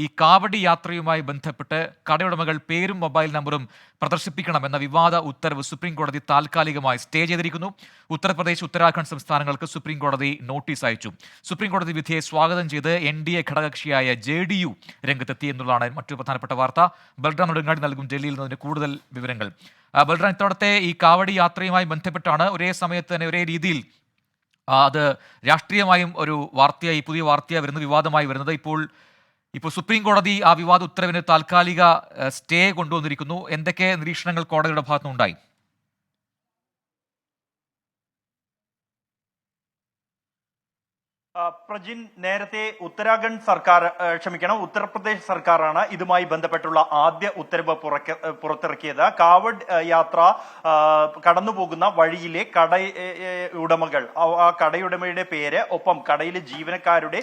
ഈ കാവടി യാത്രയുമായി ബന്ധപ്പെട്ട് കടയുടമകൾ പേരും മൊബൈൽ നമ്പറും പ്രദർശിപ്പിക്കണമെന്ന വിവാദ ഉത്തരവ് സുപ്രീം കോടതി താൽക്കാലികമായി സ്റ്റേ ചെയ്തിരിക്കുന്നു. ഉത്തർപ്രദേശ്, ഉത്തരാഖണ്ഡ് സംസ്ഥാനങ്ങൾക്ക് സുപ്രീം കോടതി നോട്ടീസ് അയച്ചു. സുപ്രീം കോടതി വിധിയെ സ്വാഗതം ചെയ്ത് NDA ഘടകകക്ഷിയായ JDU രംഗത്തെത്തി എന്നുള്ളതാണ് മറ്റൊരു പ്രധാനപ്പെട്ട വാർത്ത. ബൽറാം നെടുങ്ങാടി നൽകും ഡൽഹിയിൽ നിന്ന് കൂടുതൽ വിവരങ്ങൾ. ബൽറാം, ഇത്തവണത്തെ ഈ കാവടി യാത്രയുമായി ബന്ധപ്പെട്ടാണ് ഒരേ സമയത്ത് തന്നെ ഒരേ രീതിയിൽ അത് രാഷ്ട്രീയമായും ഒരു വാർത്തയായി, പുതിയ വാർത്തയായി വരുന്നത്, വിവാദമായി വരുന്നത്. ഇപ്പോൾ സുപ്രീം കോടതി ആ വിവാദ ഉത്തരവിന് താൽക്കാലിക സ്റ്റേ കൊണ്ടുവന്നിരിക്കുന്നു. എന്തൊക്കെ നിരീക്ഷണങ്ങൾ കോടതിയുടെ ഭാഗത്തുനിന്നുണ്ടായി? പ്രജിൻ, നേരത്തെ ഉത്തർപ്രദേശ് സർക്കാരാണ് ഇതുമായി ബന്ധപ്പെട്ടുള്ള ആദ്യ ഉത്തരവ് പുറത്തിറക്കിയത്. കാവഡ് യാത്ര കടന്നുപോകുന്ന വഴിയിലെ ഉടമകൾ, ആ കടയുടമയുടെ പേര്, ഒപ്പം കടയിലെ ജീവനക്കാരുടെ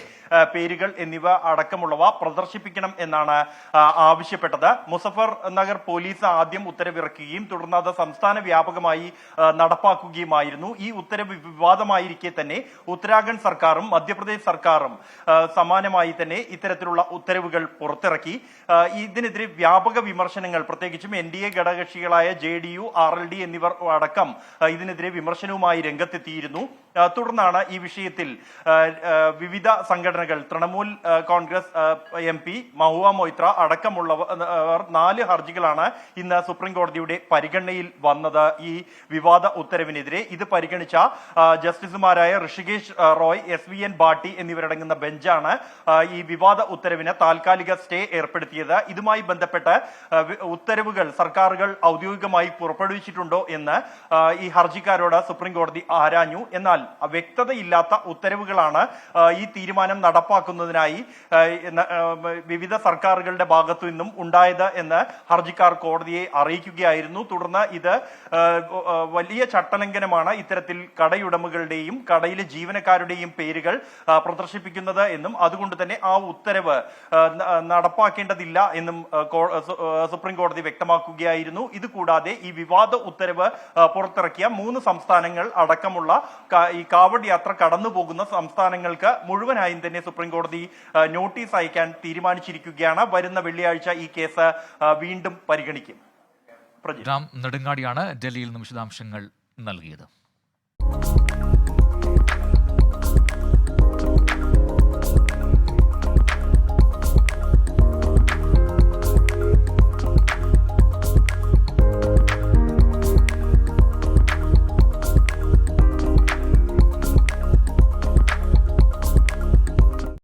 പേരുകൾ എന്നിവ അടക്കമുള്ളവ പ്രദർശിപ്പിക്കണം എന്നാണ് ആവശ്യപ്പെട്ടത്. മുസഫർ നഗർ പോലീസ് ആദ്യം ഉത്തരവിറക്കുകയും തുടർന്ന് അത് സംസ്ഥാന വ്യാപകമായി നടപ്പാക്കുകയുമായിരുന്നു. ഈ ഉത്തരവ് വിവാദമായിരിക്കെ തന്നെ ഉത്തരാഖണ്ഡ് സർക്കാരും മധ്യപ്രദേശ് സർക്കാരും സമാനമായി തന്നെ ഇത്തരത്തിലുള്ള ഉത്തരവുകൾ പുറത്തിറക്കി. ഇതിനെതിരെ വ്യാപക വിമർശനങ്ങൾ, പ്രത്യേകിച്ചും NDA ഘടകകക്ഷികളായ JDU, RLD എന്നിവർ അടക്കം ഇതിനെതിരെ വിമർശനവുമായി രംഗത്തെത്തിയിരുന്നു. തുടർന്നാണ് ഈ വിഷയത്തിൽ വിവിധ സംഘടനകൾ, തൃണമൂൽ കോൺഗ്രസ് MP മഹുവ മൊയ്ത്ര അടക്കമുള്ളവർ 4 ഹർജികളാണ് ഇന്ന് സുപ്രീം കോടതിയുടെ പരിഗണനയിൽ വന്നത്. ഈ വിവാദ ഉത്തരവിനെതിരെ ഇത് പരിഗണിച്ച ജസ്റ്റിസുമാരായ ഋഷികേശ് റോയ്, SVN ഭാട്ടി എന്നിവരടങ്ങുന്ന ബെഞ്ചാണ് ഈ വിവാദ ഉത്തരവിന് താൽക്കാലിക സ്റ്റേ ഏർപ്പെടുത്തിയത്. ഇതുമായി ബന്ധപ്പെട്ട് ഉത്തരവുകൾ സർക്കാരുകൾ ഔദ്യോഗികമായി പുറപ്പെടുവിച്ചിട്ടുണ്ടോ എന്ന് ഈ ഹർജിക്കാരോട് സുപ്രീം കോടതി ആരാഞ്ഞു. എന്നാൽ വ്യക്തതയില്ലാത്ത ഉത്തരവുകളാണ് ഈ തീരുമാനം നടപ്പാക്കുന്നതിനായി വിവിധ സർക്കാരുകളുടെ ഭാഗത്തു നിന്നും ഉണ്ടായത് എന്ന് ഹർജിക്കാർ കോടതിയെ അറിയിക്കുകയായിരുന്നു. തുടർന്ന് ഇത് വലിയ ചട്ടലംഘനമാണ് ഇത്തരത്തിൽ കടയുടമകളുടെയും കടയിലെ ജീവനക്കാരുടെയും പേരുകൾ പ്രദർശിപ്പിക്കുന്നത് എന്നും അതുകൊണ്ട് തന്നെ ആ ഉത്തരവ് നടപ്പാക്കേണ്ടതില്ല എന്നും സുപ്രീം കോടതി വ്യക്തമാക്കുകയായിരുന്നു. ഇതുകൂടാതെ ഈ വിവാദ ഉത്തരവ് പുറത്തിറക്കിയ 3 സംസ്ഥാനങ്ങൾ അടക്കമുള്ള ഈ കാവഡ് യാത്ര കടന്നു പോകുന്ന സംസ്ഥാനങ്ങൾക്ക് മുഴുവനായും തന്നെ സുപ്രീം കോടതി നോട്ടീസ് അയക്കാൻ തീരുമാനിച്ചിരിക്കുകയാണ്. വരുന്ന വെള്ളിയാഴ്ച ഈ കേസ് വീണ്ടും പരിഗണിക്കും. നെടുങ്ങാടിയാണ് ഡൽഹിയിൽ നിന്ന് വിശദാംശങ്ങൾ നൽകിയത്.